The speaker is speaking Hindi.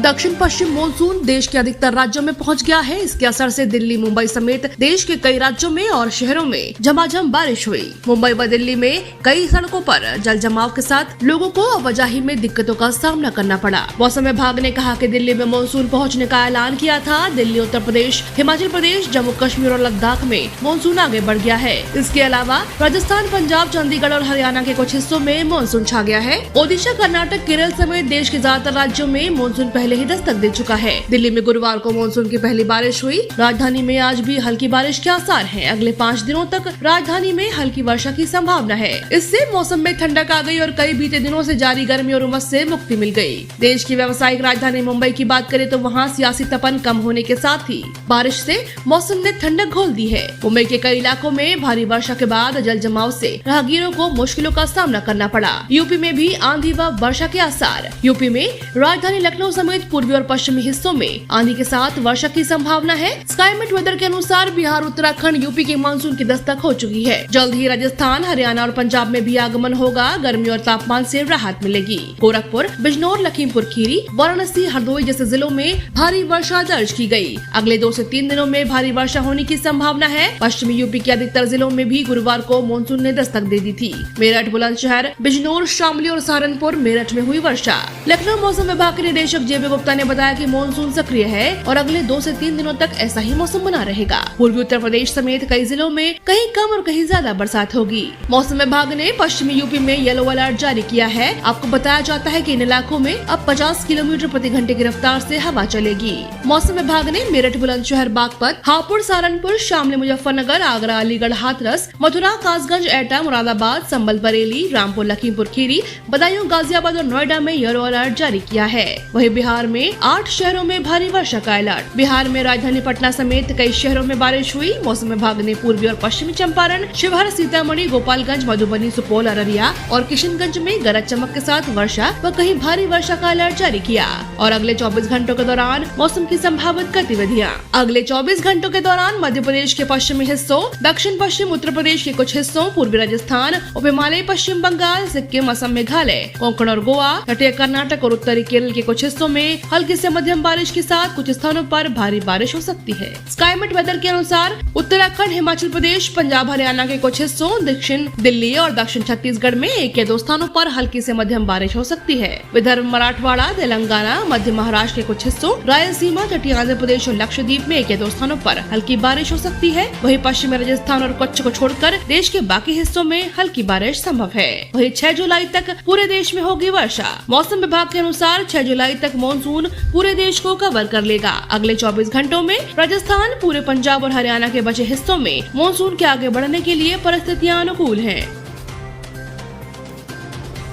दक्षिण पश्चिम मानसून देश के अधिकतर राज्यों में पहुंच गया है। इसके असर से दिल्ली, मुंबई समेत देश के कई राज्यों में और शहरों में झमाझम बारिश हुई। मुंबई व दिल्ली में कई सड़कों पर जल जमाव के साथ लोगों को आवाजाही में दिक्कतों का सामना करना पड़ा। मौसम विभाग ने कहा कि दिल्ली में मानसून पहुंचने का ऐलान किया था। दिल्ली, उत्तर प्रदेश, हिमाचल प्रदेश, जम्मू कश्मीर और लद्दाख में मानसून आगे बढ़ गया है। इसके अलावा राजस्थान, पंजाब, चंडीगढ़ और हरियाणा के कुछ हिस्सों में मानसून छा गया है। ओडिशा, कर्नाटक, केरल समेत देश के ज्यादातर राज्यों में मानसून पहले ही दस्तक दे चुका है। दिल्ली में गुरुवार को मानसून की पहली बारिश हुई। राजधानी में आज भी हल्की बारिश के आसार हैं। अगले 5 दिनों तक राजधानी में हल्की वर्षा की संभावना है। इससे मौसम में ठंडक आ गई और कई बीते दिनों से जारी गर्मी और उमस से मुक्ति मिल गई। देश की व्यावसायिक राजधानी मुंबई की बात करें तो वहाँ सियासी तपन कम होने के साथ ही बारिश से मौसम ने ठंडक घोल दी है। मुंबई के कई इलाकों में भारी वर्षा के बाद जल जमाव से राहगीरों को मुश्किलों का सामना करना पड़ा। यूपी में भी आंधी व वर्षा के आसार। यूपी में राजधानी लखनऊ समेत पूर्वी और पश्चिमी हिस्सों में आंधी के साथ वर्षा की संभावना है। स्काईमेट वेदर के अनुसार बिहार, उत्तराखंड, यूपी के मानसून की दस्तक हो चुकी है। जल्द ही राजस्थान, हरियाणा और पंजाब में भी आगमन होगा। गर्मी और तापमान से राहत मिलेगी। गोरखपुर, बिजनौर, लखीमपुर खीरी, वाराणसी, हरदोई जैसे जिलों में भारी वर्षा दर्ज की गई। अगले 2 से 3 दिनों में भारी वर्षा होने की संभावना है। पश्चिमी यूपी के अधिकतर जिलों में भी गुरुवार को मानसून ने दस्तक दे दी थी। मेरठ, बुलंदशहर, बिजनौर, शामली और सहारनपुर, मेरठ में हुई वर्षा। लखनऊ मौसम विभाग के निदेशक जेबी गुप्ता ने बताया कि मानसून सक्रिय है और अगले 2 से 3 दिनों तक ऐसा ही मौसम बना रहेगा। पूर्वी उत्तर प्रदेश समेत कई जिलों में कहीं कम और कहीं ज्यादा बरसात होगी। मौसम विभाग ने पश्चिमी यूपी में येलो अलर्ट जारी किया है। आपको बताया जाता है कि इन इलाकों में अब 50 किलोमीटर प्रति घंटे की रफ्तार से हवा चलेगी। मौसम विभाग ने मेरठ, बुलंदशहर, बागपत, हापुड़, सहारनपुर, शामली, मुजफ्फरनगर, आगरा, अलीगढ़, हाथरस, मथुरा, कासगंज, एटा, मुरादाबाद, संभल, बरेली, रामपुर, लखीमपुर खीरी, बदायूं, गाजियाबाद और नोएडा में येलो अलर्ट जारी किया है। वहीं बिहार में 8 शहरों में भारी वर्षा का अलर्ट। बिहार में राजधानी पटना समेत कई शहरों में बारिश हुई। मौसम विभाग ने पूर्वी और पश्चिमी चंपारण, शिवहर, सीतामढ़ी, गोपालगंज, मधुबनी, सुपौल, अररिया और किशनगंज में गरज चमक के साथ वर्षा व कहीं भारी वर्षा का अलर्ट जारी किया। और अगले 24 घंटों के दौरान मौसम की संभावित गतिविधियाँ। अगले 24 घंटों के दौरान मध्य प्रदेश के पश्चिमी हिस्सों, दक्षिण पश्चिम उत्तर प्रदेश के कुछ हिस्सों, पूर्वी राजस्थान, उप हिमालय, पश्चिम बंगाल, सिक्किम, असम, मेघालय, कोंकण और गोवा, तटीय कर्नाटक और उत्तरी केरल के कुछ हिस्सों में हल्की से मध्यम बारिश के साथ कुछ स्थानों पर भारी बारिश हो सकती है। स्काईमेट वेदर के अनुसार उत्तराखंड, हिमाचल प्रदेश, पंजाब, हरियाणा के कुछ हिस्सों, दक्षिण दिल्ली और दक्षिण छत्तीसगढ़ में 1 या 2 स्थानों पर हल्की से मध्यम बारिश हो सकती है। विदर्भ, मराठवाड़ा, तेलंगाना, मध्य महाराष्ट्र के कुछ हिस्सों, रायलसीमा, तटीय आंध्र प्रदेश और लक्षद्वीप में 1 या 2 स्थानों पर हल्की बारिश हो सकती है। वहीं पश्चिमी राजस्थान और कच्छ को छोड़कर देश के बाकी हिस्सों में हल्की बारिश संभव है। वहीं 6 जुलाई तक पूरे देश में होगी वर्षा। मौसम विभाग के अनुसार 6 जुलाई तक मानसून पूरे देश को कवर कर लेगा। अगले 24 घंटों में राजस्थान, पूरे पंजाब और हरियाणा के बचे हिस्सों में मानसून के आगे बढ़ने के लिए परिस्थितियां अनुकूल हैं।